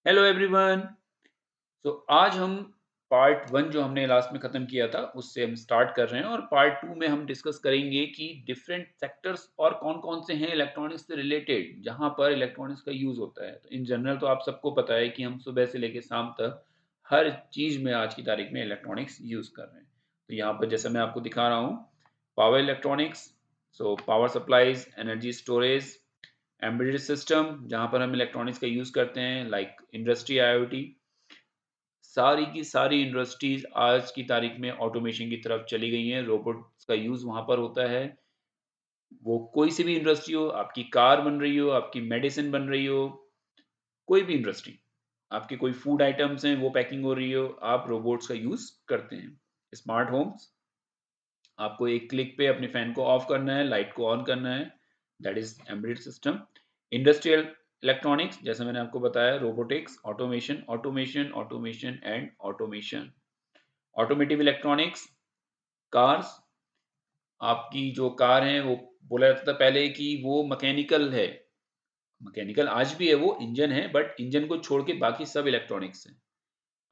Hello everyone. आज हम part one जो हमने लास्ट में ख़त्म किया था उससे हम स्टार्ट कर रहे हैं और पार्ट टू में हम डिस्कस करेंगे कि डिफरेंट सेक्टर्स और कौन-कौन से हैं इलेक्ट्रॉनिक्स से रिलेटेड जहाँ पर इलेक्ट्रॉनिक्स का यूज़ होता है। तो इन जनरल तो आप सबको पता है कि हम सुबह से लेके शाम तक हर चीज़ में आज की तारीख में इलेक्ट्रॉनिक्स यूज़ कर रहे हैं। तो यहाँ पर जैसे मैं आपको दिखा रहा हूँ power electronics, power supplies, energy storage, embedded system जहाँ पर हम इलेक्ट्रॉनिक्स का यूज़ करते हैं लाइक इंडस्ट्री आईओटी। सारी की सारी इंडस्ट्रीज़ आज की तारीख में ऑटोमेशन की तरफ चली गई हैं, रोबोट्स का यूज़ वहाँ पर होता है। वो कोई सी भी इंडस्ट्री हो, आपकी कार बन रही हो, आपकी मेडिसिन बन रही हो, कोई भी इंडस्ट्री, आपके कोई फूड आइटम्स हैं, वो पैकिंग हो रही हो, आप रोबोट्स का यूज़ करते हैं। स्मार्ट होम्स, आपको एक क्लिक पे अपने फैन को ऑफ करना है, लाइट को ऑन करना है, that is embedded system. Industrial electronics जैसे मैंने आपको बताया robotics, automation, automation, automation and automation. Automotive electronics, cars, आपकी जो कार है वो बोला जाता था पहले कि वो मैकेनिकल है। मैकेनिकल आज भी है, वो इंजन है बट इंजन को छोड़ के बाकी सब इलेक्ट्रॉनिक्स हैं।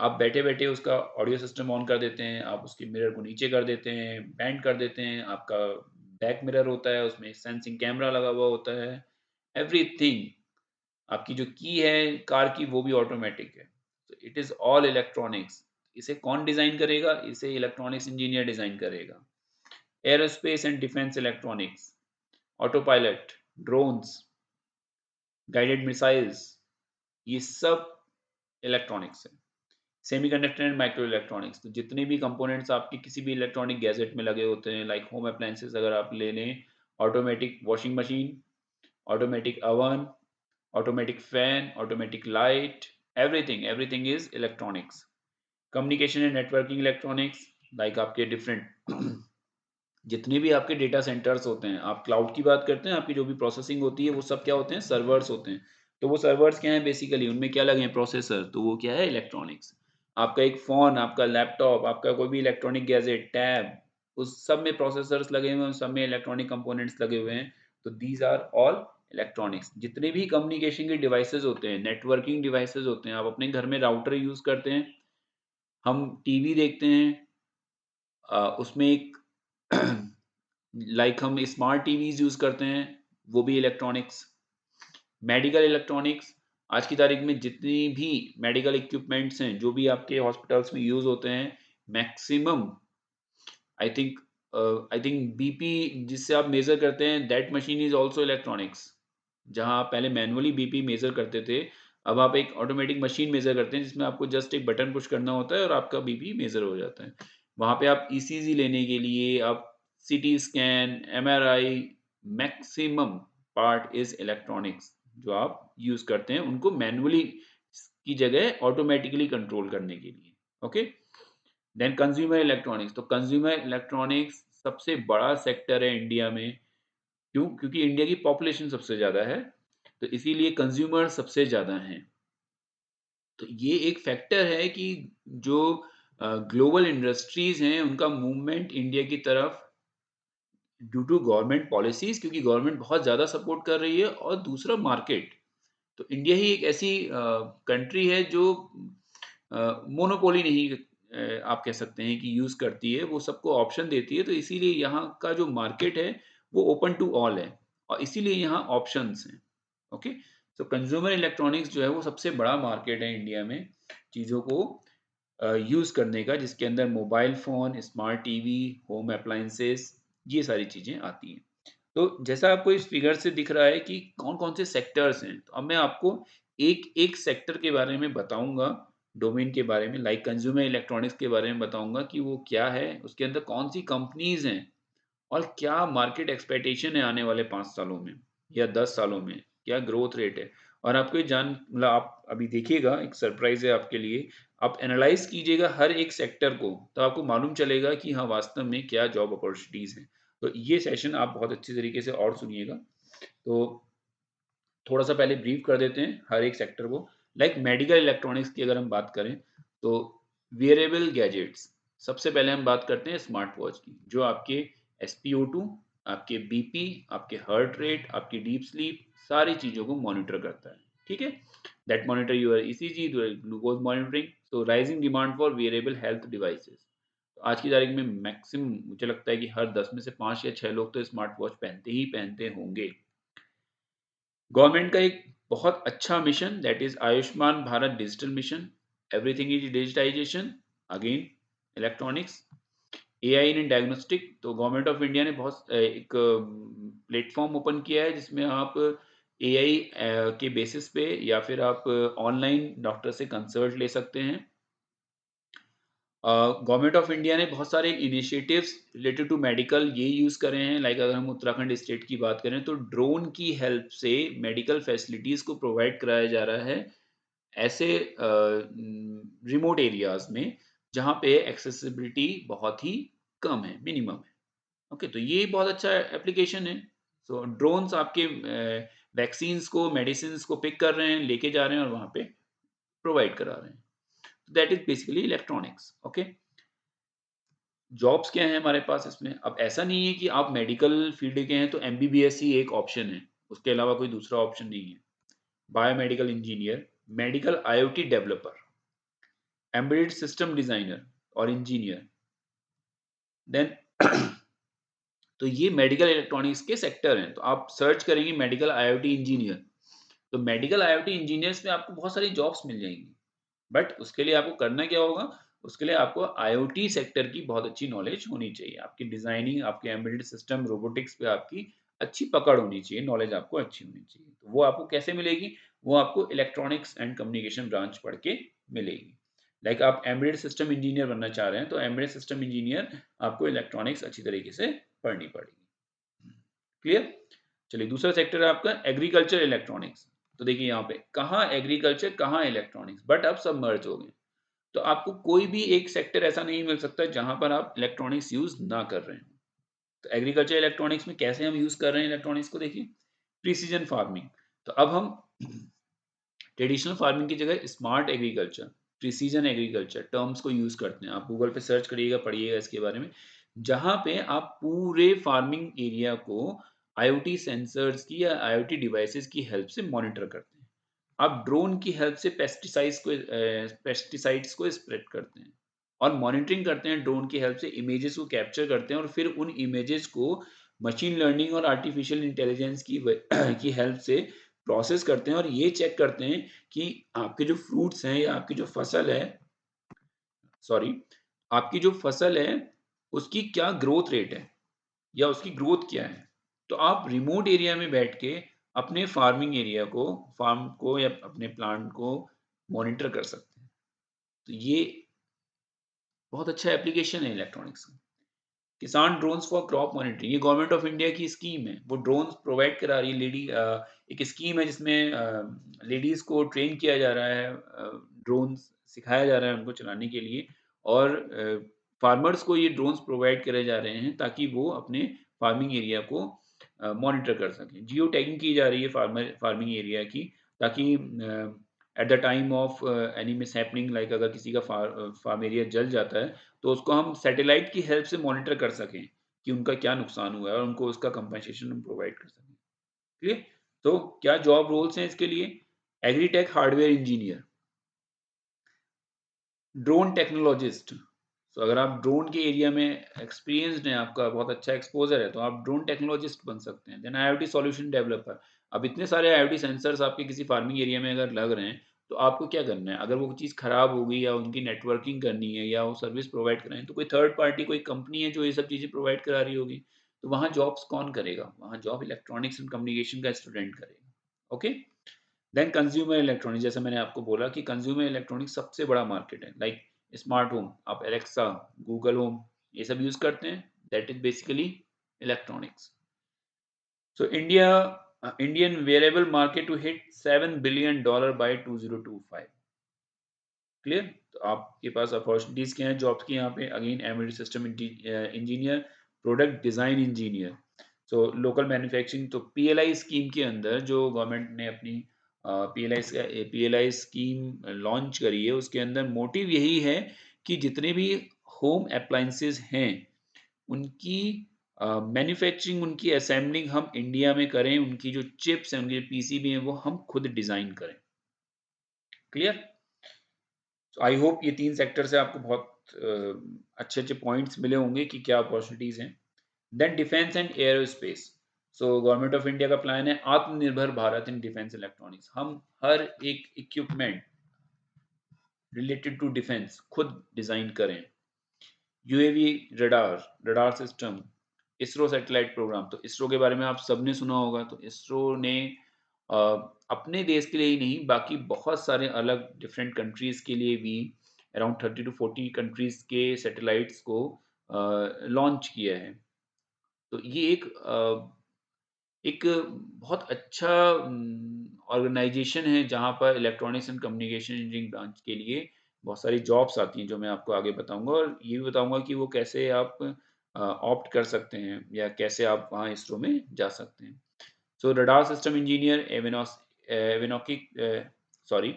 आप बैठे-बैठे उसका ऑडियो सिस्टम ऑन कर देते हैं, आप उसके मिरर को नीचे कर देते हैं, बेंड कर देते हैं, आपका बैक मिरर होता है, उसमें सेंसिंग कैमरा लगा हुआ होता है, एवरीथिंग। आपकी जो की है कार की वो भी ऑटोमेटिक है। तो इट इज़ ऑल इलेक्ट्रॉनिक्स। इसे कौन डिज़ाइन करेगा? इसे इलेक्ट्रॉनिक्स इंजीनियर डिज़ाइन करेगा। Aerospace and defence electronics, auto pilot, drones, guided missiles, ये सब इलेक्ट्रॉनिक्स है। सेमीकंडक्टर एंड माइक्रो इलेक्ट्रॉनिक्स, तो जितने भी कंपोनेंट्स आपके किसी भी इलेक्ट्रॉनिक गैजेट में लगे होते हैं लाइक होम अप्लायंसेस अगर आप ले लें, automatic washing machine, automatic oven, automatic fan, automatic light, everything is electronics. Communication and networking electronics, like आपके different जितने भी आपके डेटा सेंटर्स होते हैं, आप क्लाउड की बात करते हैं, आपकी जो भी प्रोसेसिंग होती है वो सब क्या होते हैं? सर्वर्स होते हैं। तो वो सर्वर्स क्या हैं बेसिकली? उनमें क्या लगे हैं? प्रोसेसर। तो वो क्या है? इलेक्ट्रॉनिक्स। आपका एक फ़ोन, आपका लैपटॉप, आपका कोई भी इलेक्ट्रॉनिक गैजेट, टैब, उस सब में प्रोसेसर्स लगे हुए हैं, उन सब में इलेक्ट्रॉनिक कंपोनेंट्स लगे हुए हैं। तो दीज़ आर ऑल इलेक्ट्रॉनिक्स। जितने भी कम्युनिकेशन के डिवाइसेज़ होते हैं, नेटवर्किंग डिवाइसेज़ होते हैं, आप अपने घर में राउटर यूज़ करते हैं, हम टीवी देखते हैं, उसमें एक लाइक हम स्मार्ट टीवीज़ यूज़ करते हैं, वो भी इलेक्ट्रॉनिक्स। मेडिकल इलेक्ट्रॉनिक्स, आज की तारीख में जितनी भी मेडिकल इक्विपमेंट्स हैं, जो भी आपके हॉस्पिटल्स में यूज़ होते हैं, maximum I think I think BP जिससे आप मेज़र करते हैं, that machine is also electronics. जहाँ आप पहले मैनुअली बीपी मेज़र करते थे, अब आप एक ऑटोमेटिक मशीन मेज़र करते हैं, जिसमें आपको जस्ट एक बटन पुश करना होता है और आपका बीपी मेज़र हो जाता है। वहाँ पे आप ईसीजी लेने के लिए, आप CT scan, MRI, maximum part is electronics जो आप यूज़ करते हैं, उनको मैनुअली की जगह ऑटोमैटिकली कंट्रोल करने के लिए। ओके? देन कंज्यूमर इलेक्ट्रॉनिक्स, तो कंज्यूमर इलेक्ट्रॉनिक्स सबसे बड़ा सेक्टर है इंडिया में। क्यों? क्योंकि इंडिया की पॉपुलेशन सबसे ज़्यादा है, तो इसीलिए कंज्यूमर सबसे ज़्यादा हैं। तो ये एक फैक्टर है कि जो ग्लोबल इंडस्ट्रीज़ हैं, उनका मूवमेंट इंडिया की तरफ ड्यू टू गवर्नमेंट पॉलिसीज़, क्योंकि गवर्नमेंट बहुत ज़्यादा सपोर्ट कर रही है, और दूसरा मार्केट। तो इंडिया ही एक ऐसी कंट्री है जो मोनोपोली नहीं, आप कह सकते हैं कि यूज़ करती है, वो सबको ऑप्शन देती है, तो इसीलिए यहाँ का जो मार्केट है, वो ओपन टू ऑल है, और इसीलिए यहाँ ऑप्शंस हैं। ओके? तो कंज्यूमर इलेक्ट्रॉनिक्स जो है, वो सबसे बड़ा मार्केट है इंडिया में, चीज़ों को यूज़ करने का, जिसके अंदर mobile phone, smart TV, home appliances, ये सारी चीज़ें आती हैं। तो जैसा आपको इस फिगर से दिख रहा है कि कौन-कौन से सेक्टर्स हैं, तो अब मैं आपको एक-एक सेक्टर के बारे में बताऊँगा, डोमेन के बारे में, लाइक कंज्यूमर इलेक्ट्रॉनिक्स के बारे में बताऊँगा कि वो क्या है, उसके अंदर कौन-सी कंपनीज़ हैं, और क्या मार्केट एक्सपेक्टेशन है आने वाले 5 सालों में या 10 सालों में, क्या ग्रोथ रेट है। और आपको ये जान मतलब आप अभी देखिएगा, एक सरप्राइज़ है आपके लिए, आप एनालाइज़ कीजिएगा हर एक सेक्टर को, तो आपको मालूम चलेगा कि हाँ, वास्तव में क्या जॉब अपॉर्च्युनिटीज़ हैं। तो ये सेशन आप बहुत अच्छी तरीके से और सुनिएगा। तो थोड़ा-सा पहले ब्रीफ कर देते हैं हर एक सेक्टर को। लाइक मेडिकल इलेक्ट्रॉनिक्स की अगर हम बात करें, तो वियरेबल गैजेट्स, सबसे पहले हम बात करते हैं स्मार्ट वॉच की, जो आपके एसपीओ2, आपके बीपी, आपके हार्ट रेट, आपकी डीप स्लीप, सारी चीज़ों को मॉनिटर करता है। ठीक है? that monitor your ECG, glucose monitoring. So rising demand for wearable health devices. तो आज की तारीख में मैक्सिमम मुझे लगता है कि हर 10 में से 5 या 6 लोग तो स्मार्ट वॉच पहनते ही पहनते होंगे। गवर्नमेंट का एक बहुत अच्छा mission that is Ayushman Bharat digital mission. Everything is digitisation, again electronics, AI in diagnostic. तो गवर्नमेंट ऑफ इंडिया ने बहुत एक प्लेटफॉर्म ओपन किया है जिसमें आप एआई के बेसिस पे या फिर आप ऑनलाइन डॉक्टर से कंसल्ट ले सकते हैं। गवर्नमेंट ऑफ इंडिया ने बहुत सारे इनिशिएटिव्स रिलेटेड टू मेडिकल ये यूज़ करे हैं। लाइक अगर हम उत्तराखंड स्टेट की बात करें तो ड्रोन की हेल्प से मेडिकल फैसिलिटीज़ को प्रोवाइड कराया जा रहा है ऐसे रिमोट एरियाज में जहाँ पे एक्सेसिबिलिटी बहुत ही कम है, मिनिमम है। ओके, तो ये बहुत अच्छा एप्लीकेशन है। सो ड्रोन्स आपके वैक्सीन्स को, मेडिसिन्स को पिक कर रहे हैं, लेके जा रहे हैं और वहाँ पे प्रोवाइड करा रहे हैं। That is basically electronics. Okay, jobs क्या हैं हमारे पास इसमें? अब ऐसा नहीं है कि आप मेडिकल फील्ड के हैं तो एमबीबीएस ही एक ऑप्शन है, उसके अलावा कोई दूसरा ऑप्शन नहीं है। Biomedical engineer, medical IoT developer, embedded system designer और इंजीनियर, देन तो ये मेडिकल इलेक्ट्रॉनिक्स के सेक्टर हैं। तो आप सर्च करेंगे मेडिकल आईओटी इंजीनियर, तो मेडिकल आईओटी इंजीनियर्स में आपको बहुत सारी जॉब्स मिल जाएंगी। बट उसके लिए आपको करना क्या होगा? उसके लिए आपको आईओटी सेक्टर की बहुत अच्छी नॉलेज होनी चाहिए। आपकी डिजाइनिंग, आपके एम्बेडेड सिस्टम, रोबोटिक्स पे आपकी अच्छी पकड़ होनी चाहिए, नॉलेज आपको अच्छी होनी चाहिए। तो वो आपको कैसे मिलेगी? वो आपको इलेक्ट्रॉनिक्स एंड कम्युनिकेशन ब्रांच पढ़ के मिलेगी। लाइक आप एम्बेडेड सिस्टम इंजीनियर बनना चाह रहे हैं तो एम्बेडेड सिस्टम इंजीनियर आपको इलेक्ट्रॉनिक्स अच्छी तरीके से पढ़नी पड़ेगी। क्लियर? चलिए, दूसरा सेक्टर है आपका एग्रीकल्चर इलेक्ट्रॉनिक्स। तो देखिए यहाँ पे कहाँ एग्रीकल्चर, कहाँ इलेक्ट्रॉनिक्स, बट अब सब मर्ज हो गए। तो आपको कोई भी एक सेक्टर ऐसा नहीं मिल सकता जहां पर आप इलेक्ट्रॉनिक्स यूज ना कर रहे हो। तो एग्रीकल्चर इलेक्ट्रॉनिक्स में कैसे हम यूज कर रहे हैं इलेक्ट्रॉनिक्स को? देखिए, प्रिसीजन फार्मिंग। तो अब हम ट्रेडिशनल फार्मिंग की जगह smart agriculture, precision agriculture terms को यूज करते हैं। आप गूगल पे सर्च करिएगा, पढ़िएगा इसके बारे में। जहां पे आप पूरे फार्मिंग एरिया को आईओटी सेंसर्स की या आईओटी डिवाइसेस की हेल्प से मॉनिटर करते हैं। आप ड्रोन की हेल्प से पेस्टिसाइड्स को स्प्रेड करते हैं और मॉनिटरिंग करते हैं। ड्रोन की हेल्प से इमेजेस को कैप्चर करते हैं और फिर उन इमेजेस को मशीन लर्निंग और आर्टिफिशियल इंटेलिजेंस की की हेल्प से प्रोसेस करते हैं और ये चेक करते हैं कि आपके जो फ्रूट्स हैं या आपकी जो फसल है, सॉरी, आपकी जो फसल है उसकी क्या ग्रोथ रेट है या उसकी ग्रोथ क्या है। तो आप रिमोट एरिया में बैठ के अपने फार्मिंग एरिया को, फार्म को या अपने प्लांट को मॉनिटर कर सकते हैं। तो ये बहुत अच्छा एप्लीकेशन है इलेक्ट्रॉनिक्स का। किसान ड्रोन्स फॉर क्रॉप मॉनिटरिंग, ये गवर्नमेंट ऑफ इंडिया की स्कीम है। वो ड्रोन्स प्रोवाइड करा रही है। एक स्कीम है जिसमें लेडीज को ट्रेन किया जा रहा है, ड्रोन्स सिखाया जा रहा है उनको चलाने के लिए, और फार्मर्स को ये ड्रोन्स प्रोवाइड करे जा रहे हैं ताकि वो अपने फार्मिंग एरिया को मॉनिटर कर सकें। जियो टैगिंग की जा रही है फार्मिंग एरिया की, ताकि at the time of any miss happening, like अगर किसी का फार्म एरिया जल जाता है तो उसको हम सैटेलाइट की हेल्प से मॉनिटर कर सकें कि उनका क्या नुकसान हुआ है और उनको उसका कंपनसेशन हम प्रोवाइड कर सकें। क्लियर? तो क्या जॉब रोल्स हैं इसके लिए? Agritech hardware engineer, drone technologist. तो अगर आप ड्रोन के एरिया में एक्सपीरियंसड हैं, आपका बहुत अच्छा एक्सपोजर है, तो आप ड्रोन टेक्नोलॉजिस्ट बन सकते हैं। Then IoT solution developer. अब इतने सारे आईओटी सेंसर्स आपके किसी फार्मिंग एरिया में अगर लग रहे हैं तो आपको क्या करना है? अगर वो चीज़ खराब हो गई या उनकी नेटवर्किंग करनी है या वो सर्विस प्रोवाइड कराएं, तो कोई थर्ड पार्टी, कोई कंपनी है जो ये सब चीज़ें प्रोवाइड करा रही होगी। तो वहाँ जॉब्स कौन करेगा? वहाँ जॉब इलेक्ट्रॉनिक्स एंड कम्युनिकेशन का स्टूडेंट करेगा। Okay, then consumer electronics. जैसे मैंने आपको बोला कि कंज्यूमर इलेक्ट्रॉनिक्स सबसे बड़ा मार्केट है। लाइक स्मार्ट होम, आप एलेक्सा, गूगल होम, ये सब यूज करते हैं। That is basically electronics. So Indian variable market to hit $7 billion by 2025। Clear? तो आपके पास अपॉर्चुनिटीज क्या हैं जॉब्स की? यहाँ पे again embedded system engineer, product design engineer, so local manufacturing. तो पीएलआई स्कीम के अंदर जो गवर्नमेंट ने अपनी पीएलआई स्कीम लॉन्च करी है, उसके अंदर मोटिव यही है कि जितने भी होम अप्लायंसेस हैं उनकी मैन्युफैक्चरिंग, उनकी असेंबलिंग हम इंडिया में करें, उनकी जो चिप्स हैं, उनके पीसीबी हैं, वो हम खुद डिज़ाइन करें। क्लियर? तो आई होप ये 3 सेक्टर से आपको बहुत अच्छे-अच्छे पॉइंट्स मिले होंगे कि क्या अपॉर्चुनिटीज़ हैं। Then defence and aerospace. So government of India का प्लान है Atmanirbhar Bharat in defence electronics. हम हर एक इक्विपमेंट रिलेटेड टू डिफेंस खुद डिज़ाइन करें। UAV radar, radar system, ISRO satellite programme. तो इसरो के बारे में आप सबने सुना होगा। तो इसरो ने अ, अपने देश के लिए ही नहीं, बाकी बहुत सारे अलग डिफरेंट कंट्रीज़ के लिए भी अराउंड 30 टू 40 कंट्रीज़ के सैटेलाइट्स को लॉन्च किया है। तो ये एक बहुत अच्छा ऑर्गेनाइजेशन है जहाँ पर electronics and communication engineering branch के लिए बहुत सारी जॉब्स आती हैं, जो मैं आपको आगे बताऊँगा, और ये भी बताऊँगा कि वो कैसे आप ऑप्ट कर सकते हैं या कैसे आप वहाँ इसरो में जा सकते हैं। So radar system engineer, avionic sorry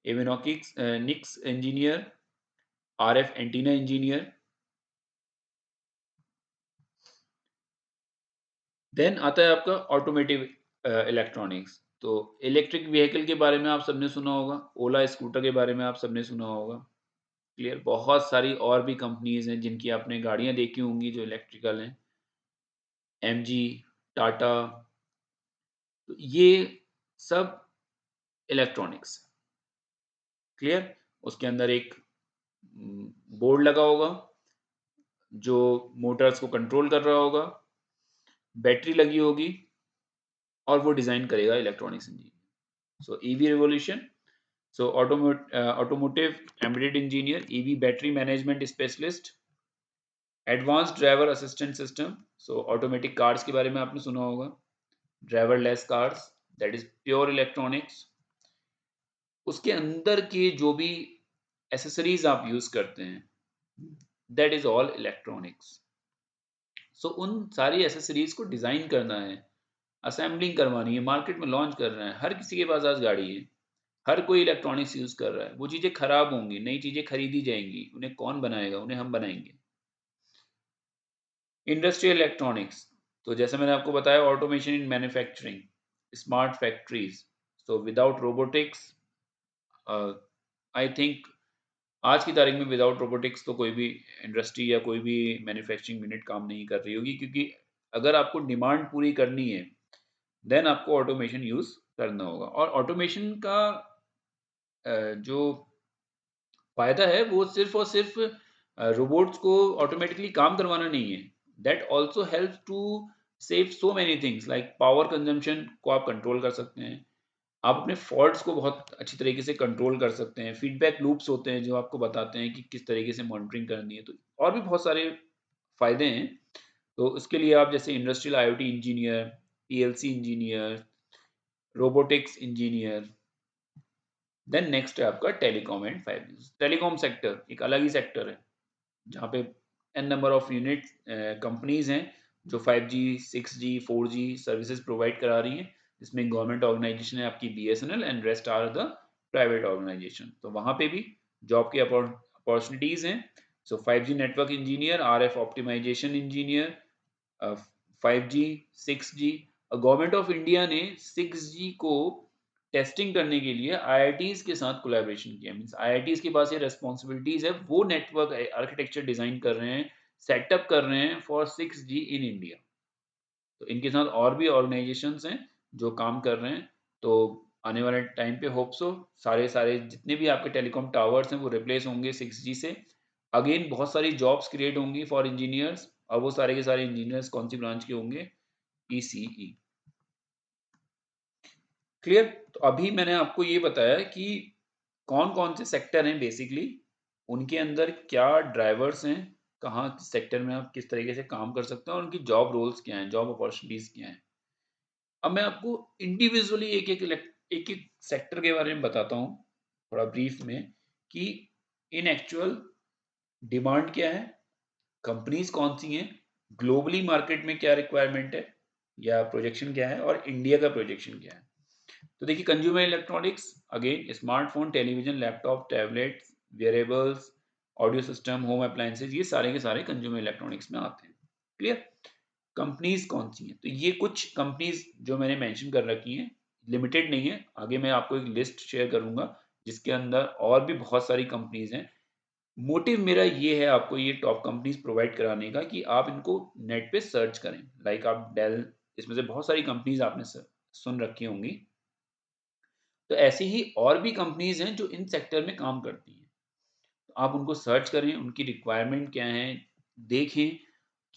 avionics engineer, RF antenna engineer. Then आता है आपका ऑटोमेटिव इलेक्ट्रॉनिक्स। तो इलेक्ट्रिक व्हीकल के बारे में आप सबने सुना होगा, ओला स्कूटर के बारे में आप सबने सुना होगा। क्लियर? बहुत सारी और भी कंपनीज़ हैं जिनकी आपने गाड़ियाँ देखी होंगी जो इलेक्ट्रिकल हैं, एमजी, टाटा। तो ये सब इलेक्ट्रॉनिक्स। क्लियर? उसके अंदर एक बोर्ड लगा होगा जो मोटर्स को कंट्रोल कर रहा होगा, बैटरी लगी होगी, और वो डिज़ाइन करेगा electronics engineer. So EV revolution. So automotive embedded engineer, EV battery management specialist, advanced driver assistant system. So automatic cars के बारे में आपने सुना होगा, driverless cars, that is pure electronics. उसके अंदर के जो भी एसेसरीज आप यूज करते हैं, that is all electronics. So उन सारी एसेसरीज को डिजाइन करना है, असेंबलिंग करवानी है, मार्केट में लॉन्च करना है। हर किसी के पास आज गाड़ी है, हर कोई इलेक्ट्रॉनिक्स यूज कर रहा है। वो चीजें खराब होंगी, नई चीजें खरीदी जाएंगी, उन्हें कौन बनाएगा? उन्हें हम बनाएंगे। इंडस्ट्रियल इलेक्ट्रॉनिक्स, तो जैसे मैंने आपको बताया, automation in manufacturing, smart factories. So without robotics, I think आज की तारीख में विदाउट रोबोटिक्स तो कोई भी इंडस्ट्री या कोई भी मैन्युफैक्चरिंग यूनिट काम नहीं कर रही होगी, क्योंकि अगर आपको डिमांड पूरी करनी है, देन आपको ऑटोमेशन यूज करना होगा। और ऑटोमेशन का जो फ़ायदा है वो सिर्फ़ और सिर्फ़ रोबोट्स को ऑटोमेटिकली काम करवाना नहीं है। That also helps to save so many things like power consumption को आप कंट्रोल कर सकते हैं। आप अपने फॉल्ट्स को बहुत अच्छी तरीके से कंट्रोल कर सकते हैं। फीडबैक लूप्स होते हैं जो आपको बताते हैं कि किस तरीके से मॉनिटरिंग करनी है। तो और भी बहुत सारे फ़ायदे हैं। तो उसके लिए आप जैसे industrial IoT engineer, PLC engineer, robotics engineer. Then next है आपका telecom and 5G। Telecom sector एक अलग ही सेक्टर है, जहाँ पे n number of unit companies हैं जो 5G, 6G, 4G services provide करा रही हैं, जिसमें गवर्नमेंट ऑर्गेनाइजेशन है आपकी BSNL, and rest are the private organisation. तो वहाँ पे भी जॉब की अपॉर्चुनिटीज हैं। So 5G network engineer, RF optimisation engineer, 5G, 6G। Government of India ने 6G को टेस्टिंग करने के लिए आईआईटीज के साथ कोलैबोरेशन किया। मींस आईआईटीज के पास ये रिस्पांसिबिलिटीज है, वो नेटवर्क आर्किटेक्चर डिजाइन कर रहे हैं, सेटअप कर रहे हैं फॉर 6G इन इंडिया। तो इनके साथ और भी ऑर्गेनाइजेशंस हैं जो काम कर रहे हैं। तो आने वाले टाइम पे होप सो सारे सारे जितने भी आपके टेलीकॉम टावर्स हैं वो रिप्लेस होंगे 6G से। अगेन बहुत सारी जॉब्स क्रिएट होंगी फॉर इंजीनियर्स, और वो सारे के सारे इंजीनियर्स कौन सी ब्रांच के होंगे? ईसीई। क्लियर? तो अभी मैंने आपको ये बताया कि कौन-कौन से सेक्टर हैं बेसिकली, उनके अंदर क्या ड्राइवर्स हैं, कहाँ सेक्टर में आप किस तरीके से काम कर सकते हैं, और उनकी जॉब रोल्स क्या हैं, जॉब अपॉर्चुनिटीज़ क्या हैं। अब मैं आपको इंडिविजुअली एक-एक सेक्टर के बारे में बताता हूँ, थोड़ा ब्रीफ में, कि इन एक्चुअल डिमांड क्या है, कंपनीज़ कौन-सी हैं, ग्लोबली मार्केट में क्या रिक्वायरमेंट है या प्रोजेक्शन क्या है, और इंडिया का प्रोजेक्शन क्या है। तो देखिए, consumer electronics, again smartphone, television, laptop, tablets, wearables, audio system, home appliances, ये सारे के सारे कंज्यूमर इलेक्ट्रॉनिक्स में आते हैं। क्लियर? कंपनीज कौन सी हैं? तो ये कुछ कंपनीज जो मैंने मेंशन कर रखी हैं, लिमिटेड नहीं है, आगे मैं आपको एक लिस्ट शेयर करूंगा जिसके अंदर और भी बहुत सारी कंपनीज हैं। मोटिव मेरा ये है आपको ये टॉप कंपनीज प्रोवाइड कराने का कि आप इनको नेट पे सर्च करें। लाइक आप डेल, इसमें से बहुत सारी कंपनीज आपने सुन रखी होंगी। तो ऐसी ही और भी कंपनीज हैं जो इन सेक्टर में काम करती हैं। तो आप उनको सर्च करें, उनकी रिक्वायरमेंट क्या है, देखें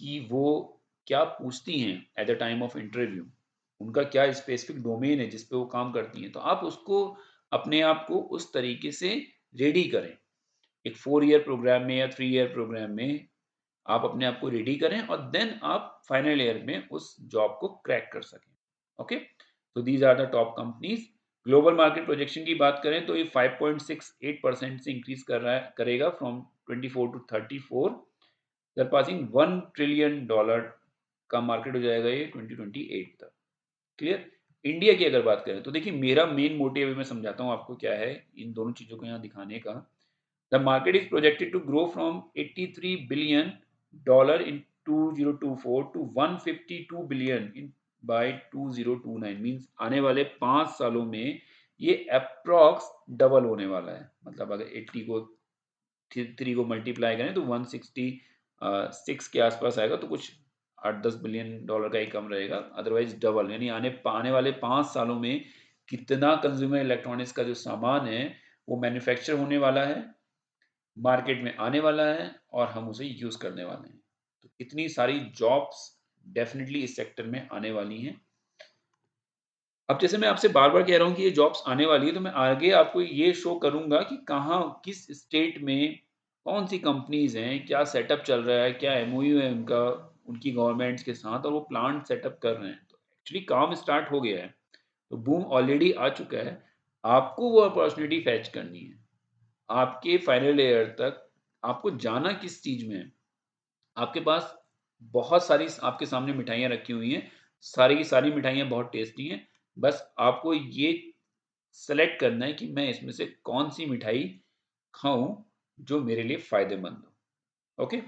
कि वो क्या पूछती हैं at the time of interview, उनका क्या स्पेसिफिक डोमेन है जिस पे वो काम करती हैं। तो आप उसको अपने आप को उस तरीके से रेडी करें। एक 4 ईयर प्रोग्राम में या 3 ईयर प्रोग्राम में आप अपने आप को रेडी करें और देन आप फाइनल ईयर में उस जॉब को क्रैक कर सकें। ओके, तो these are the top companies. Global market projection की बात करें तो ये 5.68% से इंक्रीज कर रहा है, करेगा फ्रॉम 24 टू 34, सरपासिंग $1 ट्रिलियन का मार्केट हो जाएगा ये 2028 तक। क्लियर। इंडिया की अगर बात करें तो देखिए मेरा मेन मोटिव मैं समझाता हूँ आपको क्या है इन दोनों चीजों को यहाँ दिखाने का। The market is projected to grow from $83 billion in 2024 to $152 billion in by 2029, means आने वाले 5 सालों में ये अप्रॉक्स डबल होने वाला है। मतलब अगर 80 को 3 को मल्टीप्लाई करें तो 166 के आसपास आएगा, तो कुछ $8-10 बिलियन का ही कम रहेगा, अदरवाइज डबल। यानी आने वाले 5 सालों में कितना कंज्यूमर इलेक्ट्रॉनिक्स का जो सामान है वो मैन्युफैक्चर होने वाला है, मार्केट में आने वाला है और हम उसे यूज करने वाले हैं। तो इतनी सारी जॉब्स डेफिनेटली इस सेक्टर में आने वाली हैं। अब जैसे मैं आपसे बार बार कह रहा हूँ कि ये जॉब्स आने वाली है, तो मैं आगे आपको ये शो करूंगा कि कहाँ, किस स्टेट में कौन सी कंपनीज हैं, क्या सेटअप चल रहा है, क्या एमओयू है उनका, उनकी गवर्नमेंट्स के साथ, और वो प्लांट सेटअप कर रहे हैं। तो एक्चुअली काम स्टार्ट हो गया है, तो बूम ऑलरेडी आ चुका है। आपको वो अपॉर्चुनिटी फैच करनी है। आपके फाइनल ईयर तक आपको जाना किस चीज में है। आपके पास बहुत सारी आपके सामने मिठाइयाँ रखी हुई हैं, सारी की सारी मिठाइयाँ बहुत टेस्टी हैं। बस आपको ये सेलेक्ट करना है कि मैं इसमें से कौन सी मिठाई खाऊं जो मेरे लिए फायदेमंद हो। ओके,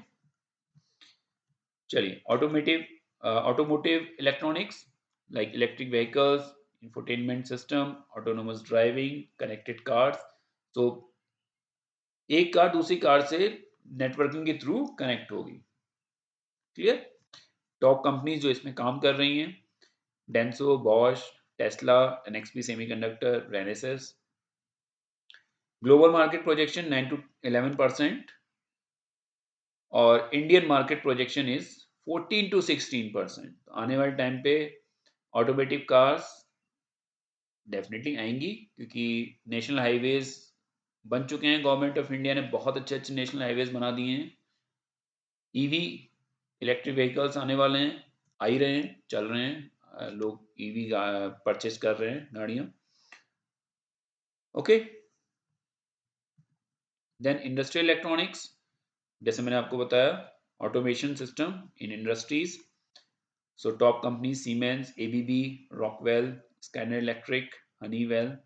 चलिए। Automotive electronics like electric vehicles, infotainment system, autonomous driving, connected cars. तो एक कार दूसरी कार से नेटवर्किंग के थ्रू कनेक्ट होगी। क्लियर। टॉप कंपनीज जो इसमें काम कर रही हैं, Denso, Bosch, Tesla, NXP semiconductor, Renesas. Global market projection 9 to 11%, और Indian market projection is 14 to 16%। आने वाले टाइम पे ऑटोमेटिव कार्स डेफिनेटली आएंगी, क्योंकि नेशनल हाईवेज बन चुके हैं। गवर्नमेंट ऑफ इंडिया ने बहुत अच्छे अच्छे नेशनल हाईवेज बना दिए हैं। ईवी इलेक्ट्रिक व्हीकल्स आने वाले हैं, आ ही रहे हैं, चल रहे हैं, लोग ईवी परचेज कर रहे हैं गाड़ियां। ओके, देन इंडस्ट्रियल इलेक्ट्रॉनिक्स, जैसे मैंने आपको बताया, automation system in industries. So top company siemens, ABB, Rockwell, scanner electric, Honeywell.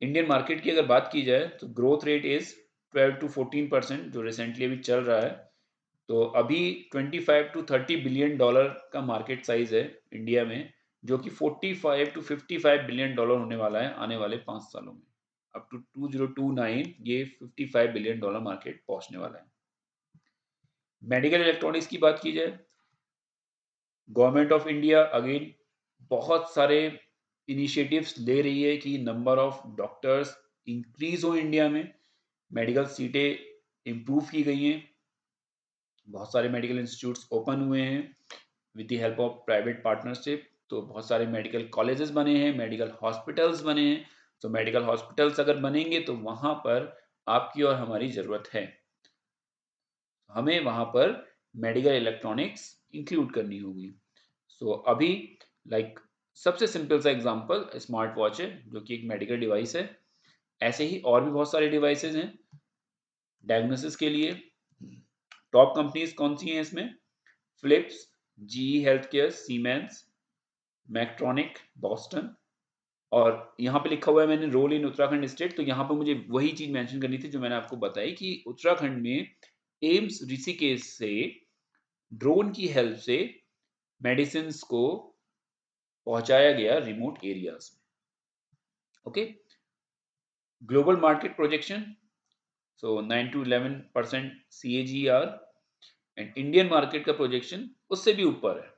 Indian market की अगर बात की जाए तो ग्रोथ रेट इज 12 to 14%, जो रिसेंटली अभी चल रहा है। तो अभी 25 to 30 बिलियन डॉलर का मार्केट साइज है इंडिया में, जो कि 45 to 55 बिलियन डॉलर होने वाला है आने वाले 5 सालों में। अप टू 2029 ये 55 बिलियन डॉलर मार्केट पहुंचने वाला है। मेडिकल इलेक्ट्रॉनिक्स की बात की जाए, गवर्नमेंट ऑफ इंडिया अगेन बहुत सारे इनिशिएटिव्स ले रही है कि नंबर ऑफ डॉक्टर्स इंक्रीज हो इंडिया में, मेडिकल सीटें इम्प्रूव की गई हैं, बहुत सारे मेडिकल इंस्टीट्यूट्स ओपन हुए हैं with the help of private partnership. तो बहुत सारे मेडिकल कॉलेजेस बने हैं, मेडिकल हॉस्पिटल्स बने हैं। तो मेडिकल हॉस्पिटल्स अगर बनेंगे तो वहां पर आपकी और हमारी जरूरत है, हमें वहां पर मेडिकल इलेक्ट्रॉनिक्स इंक्लूड करनी होगी। सो अभी लाइक सबसे सिंपल सा एग्जांपल स्मार्ट वॉच है, जो कि एक मेडिकल डिवाइस है। ऐसे ही और भी बहुत सारे डिवाइसेस हैं डायग्नोसिस के लिए। टॉप कंपनीज कौन सी हैं इसमें? Philips, GE health care, Siemens, Medtronic, Boston. और यहाँ पे लिखा हुआ है मैंने रोल इन उत्तराखंड स्टेट, तो यहाँ पे मुझे वही चीज मेंशन करनी थी जो मैंने आपको बताई कि उत्तराखंड में एम्स ऋषिकेश से ड्रोन की हेल्प से मेडिसिन को पहुंचाया गया रिमोट एरियाज में। Okay, global market projection, so 9 to 11% CAGR, and Indian market का प्रोजेक्शन उससे भी ऊपर है।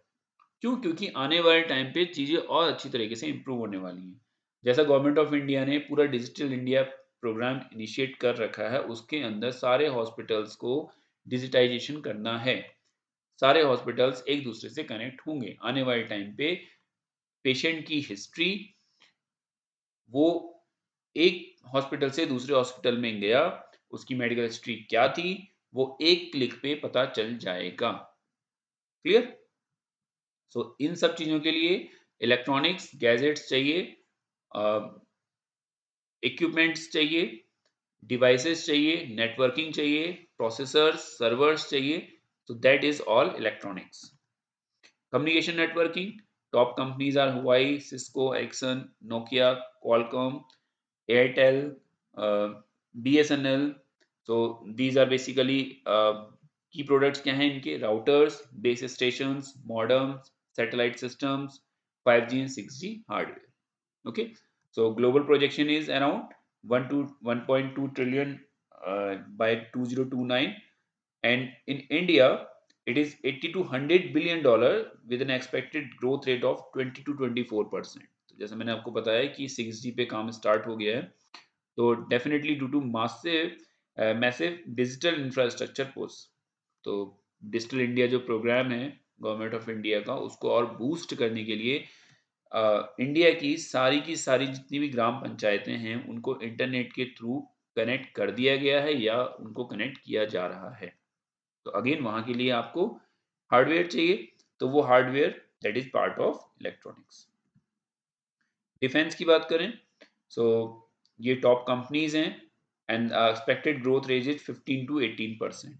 क्यों? क्योंकि आने वाले टाइम पे चीज़ें और अच्छी तरीके से इम्प्रूव होने वाली हैं। जैसा गवर्नमेंट ऑफ इंडिया ने पूरा डिजिटल इंडिया प्रोग्राम इनिशिएट कर रखा है, उसके अंदर सारे हॉस्पिटल्स को डिजिटाइजेशन करना है। सारे हॉस्पिटल्स एक दूसरे से कनेक्ट होंगे। आने वाले टाइम पे पेशेंट की हिस्ट्री, वो एक हॉस्पिटल से दूसरे हॉस्पिटल में गया, उसकी मेडिकल हिस्ट्री क्या थी, वो एक क्लिक पे पता चल जाएगा। क्लियर? सो इन सब चीज़ों के लिए इलेक्ट्रॉनिक्स गैजेट्स चाहिए, इक्विपमेंट्स चाहिए, डिवाइसेस चाहिए, नेटवर्किंग चाहिए, प्रोसेसर्स, सर्वर्स चाहिए। So that is all electronics. Communication networking, top companies are Huawei, Cisco, Ericsson, Nokia, Qualcomm, Airtel, BSNL. So these are basically key products क्या हैं इनके? Routers, base stations, modems, satellite systems, 5G and 6G hardware. Okay, so global projection is around 1 to 1.2 trillion by 2029, and in India it is 80 to 100 billion dollar with an expected growth rate of 20 to 24%. तो जैसे मैंने आपको बताया कि 6G पे काम start हो गया है, तो definitely due to massive massive digital infrastructure push, तो डिजिटल इंडिया जो प्रोग्राम है गवर्नमेंट ऑफ इंडिया का, उसको और बूस्ट करने के लिए इंडिया की सारी जितनी भी ग्राम पंचायतें हैं उनको इंटरनेट के थ्रू कनेक्ट कर दिया गया है या उनको कनेक्ट किया जा रहा है। तो अगेन वहां के लिए आपको हार्डवेयर चाहिए, तो वो hardware that is part of electronics. Defence की बात करें, सो ये टॉप कंपनीज हैं, and expected growth rate is 15 to 18%।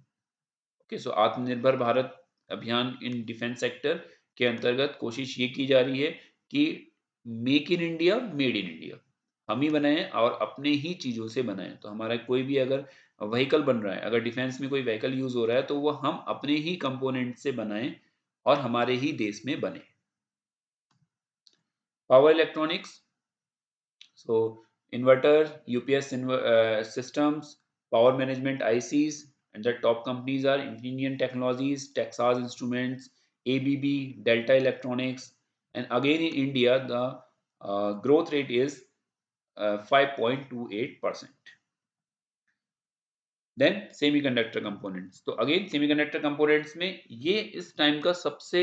Okay, so Atmanirbhar Bharat अभियान इन डिफेंस सेक्टर के अंतर्गत कोशिश ये की जा रही है कि make in India, made in India, हम ही बनाएं और अपने ही चीजों से बनाएं। तो हमारा कोई भी अगर व्हीकल बन रहा है, अगर डिफेंस में कोई व्हीकल यूज हो रहा है, तो वो हम अपने ही कंपोनेंट से बनाएं और हमारे ही देश में बने। Power electronics, so inverter, UPS systems, power management ICs, and the top companies are Infineon Technologies, Texas Instruments, ABB, Delta Electronics, and again in India the growth rate is 5.28%. Then semiconductor components, तो again semiconductor components में ये इस time का सबसे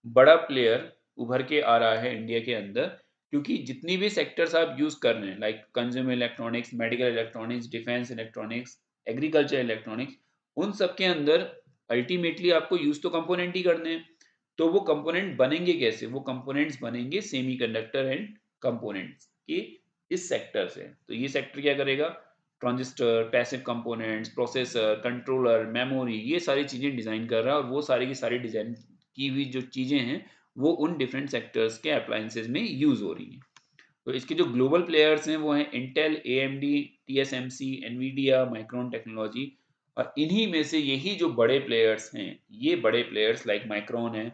बड़ा player उभर के आ रहा है इंडिया के अंदर, क्योंकि जितनी भी सेक्टर्स आप यूज कर रहे हैं like consumer electronics, medical electronics, defence electronics, agriculture electronics, उन सब के अंदर अल्टीमेटली आपको यूज तो कंपोनेंट ही करने हैं। तो वो कंपोनेंट बनेंगे कैसे? वो कंपोनेंट्स बनेंगे सेमीकंडक्टर एंड कंपोनेंट्स के इस सेक्टर से। तो ये सेक्टर क्या करेगा? Transistor, passive components, processor, controller, memory, ये सारी चीज़ें डिज़ाइन कर रहा है, और वो सारी की सारी डिज़ाइन की हुई जो चीज़ें हैं वो उन डिफरेंट सेक्टर्स के अप्लायंसेज में यूज़ हो रही हैं। तो इसके जो ग्लोबल प्लेयर्स हैं वो हैं Intel, AMD, TSMC, Nvidia, micron technology, और इन्हीं में से यही जो बड़े प्लेयर्स हैं, ये बड़े प्लेयर्स लाइक माइक्रोन है,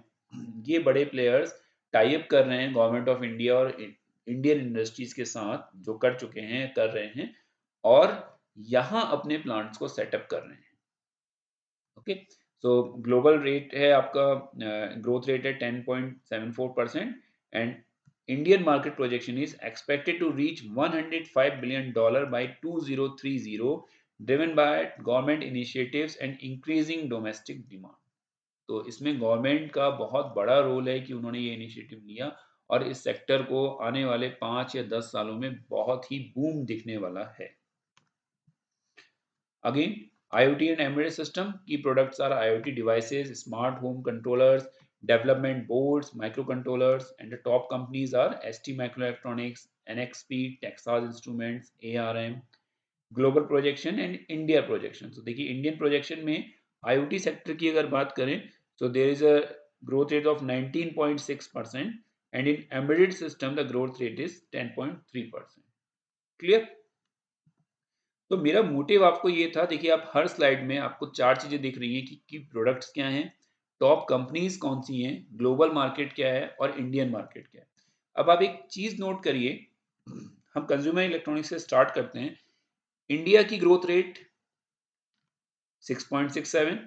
ये बड़े प्लेयर्स टाई अप कर रहे हैं गवर्नमेंट ऑफ इंडिया और इंडियन इंडस्ट्रीज के साथ, जो कर चुके हैं, कर रहे हैं, और यहाँ अपने प्लांट्स को सेटअप कर रहे हैं। ओके, सो ग्लोबल रेट है आपका, ग्रोथ रेट है 10.74%, and Indian market projection is expected to reach $105 billion by 2030, driven by government initiatives and increasing domestic demand. तो इसमें गवर्नमेंट का बहुत बड़ा रोल है कि उन्होंने ये इनिशिएटिव लिया, और इस सेक्टर को आने वाले 5 या 10 सालों में बहुत ही बूम दिखने वाला है। Again, IoT and embedded system, key products are IoT devices, smart home controllers, development boards, microcontrollers, and the top companies are ST Microelectronics, NXP, Texas Instruments, ARM, global projection and India projection. तो देखिए Indian projection में IoT sector की अगर बात करें, तो there is a growth rate of 19.6%, and in embedded system the growth rate is 10.3%। Clear? तो मेरा मोटिव आपको ये था, देखिए आप हर स्लाइड में आपको चार चीजें दिख रही हैं कि प्रोडक्ट्स क्या हैं, टॉप कंपनीज कौन सी हैं, ग्लोबल मार्केट क्या है, और इंडियन मार्केट क्या है। अब आप एक चीज नोट करिए, हम कंज्यूमर इलेक्ट्रॉनिक्स से स्टार्ट करते हैं। इंडिया की ग्रोथ रेट 6.67,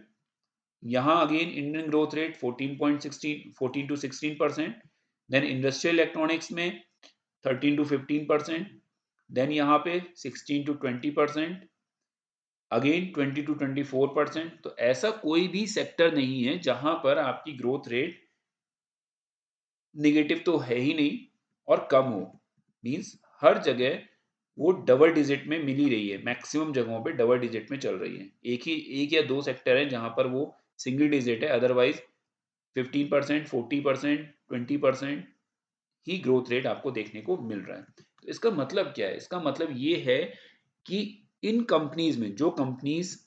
यहाँ again Indian growth rate 14 to 16%, then industrial electronics में 13 टू 15%, देन यहाँ पे 16 टू 20%, अगेन 20 टू 24%। तो ऐसा कोई भी सेक्टर नहीं है जहां पर आपकी ग्रोथ रेट नेगेटिव तो है ही नहीं और कम हो। मींस हर जगह वो डबल डिजिट में मिल ही रही है, मैक्सिमम जगहों पे डबल डिजिट में चल रही है। एक या दो सेक्टर है जहां पर वो सिंगल डिजिट है, अदरवाइज 15%, 40%, 20% ही ग्रोथ रेट आपको देखने को मिल रहा है। तो इसका मतलब क्या है? इसका मतलब ये है कि इन कंपनीज में, जो कंपनीज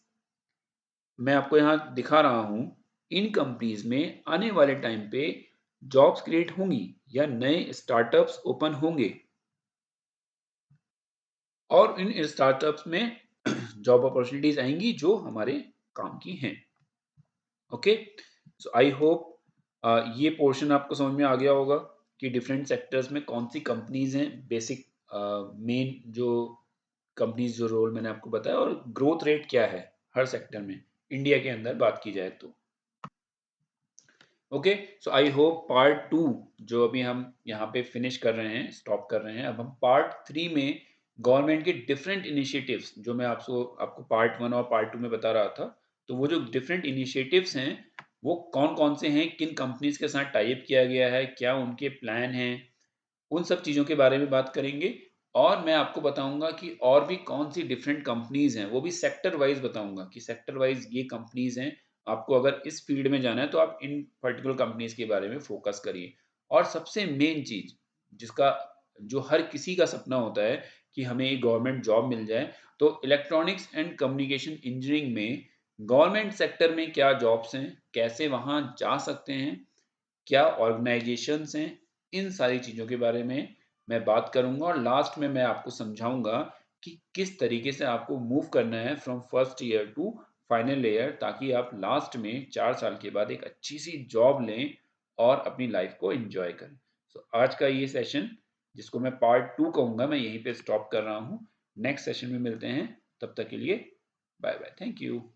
मैं आपको यहाँ दिखा रहा हूँ, इन कंपनीज में आने वाले टाइम पे जॉब्स क्रिएट होंगी या नए स्टार्टअप्स ओपन होंगे और इन स्टार्टअप्स में जॉब अपॉर्चुनिटीज आएंगी जो हमारे काम की हैं। ओके, सो आई होप ये पोर्शन आपको समझ में आ गया होगा कि डिफरेंट सेक्टर्स में कौन सी कंपनीज हैं, बेसिक मेन जो कंपनीज जो रोल मैंने आपको बताया, और ग्रोथ रेट क्या है हर सेक्टर में इंडिया के अंदर बात की जाए तो। Okay, so I hope part 2 जो अभी हम यहाँ पे फिनिश कर रहे हैं, स्टॉप कर रहे हैं, अब हम पार्ट 3 में गवर्नमेंट के डिफरेंट इनिशिएटिव्स, जो मैं आपको पार्ट 1 और पार्ट 2 में बता रहा था, तो वो जो डिफरेंट इनिशिएटिव्स हैं वो कौन कौन से हैं, किन कंपनीज के साथ टाई अप किया गया है, क्या उनके प्लान हैं, उन सब चीज़ों के बारे में बात करेंगे। और मैं आपको बताऊंगा कि और भी कौन सी डिफरेंट कंपनीज हैं, वो भी सेक्टर वाइज बताऊंगा कि सेक्टर वाइज ये कंपनीज हैं। आपको अगर इस फील्ड में जाना है तो आप इन पर्टिकुलर कंपनीज के बारे में फोकस करिए। और सबसे मेन चीज, जिसका जो हर किसी का सपना होता है कि हमें एक गवर्नमेंट जॉब मिल जाए, तो इलेक्ट्रॉनिक्स एंड कम्युनिकेशन इंजीनियरिंग में गवर्नमेंट सेक्टर में क्या जॉब्स हैं, कैसे वहां जा सकते हैं, क्या ऑर्गेनाइजेशंस हैं, इन सारी चीज़ों के बारे में मैं बात करूंगा। और लास्ट में मैं आपको समझाऊंगा कि किस तरीके से आपको मूव करना है from first year to final year, ताकि आप लास्ट में 4 साल के बाद एक अच्छी सी जॉब लें और अपनी लाइफ को एंजॉय करें। सो आज का ये सेशन, जिसको मैं पार्ट 2 कहूँगा, मैं यहीं पे स्टॉप कर रहा हूँ। नेक्स्ट सेशन में मिलते हैं, तब तक के लिए बाय बाय, थैंक यू।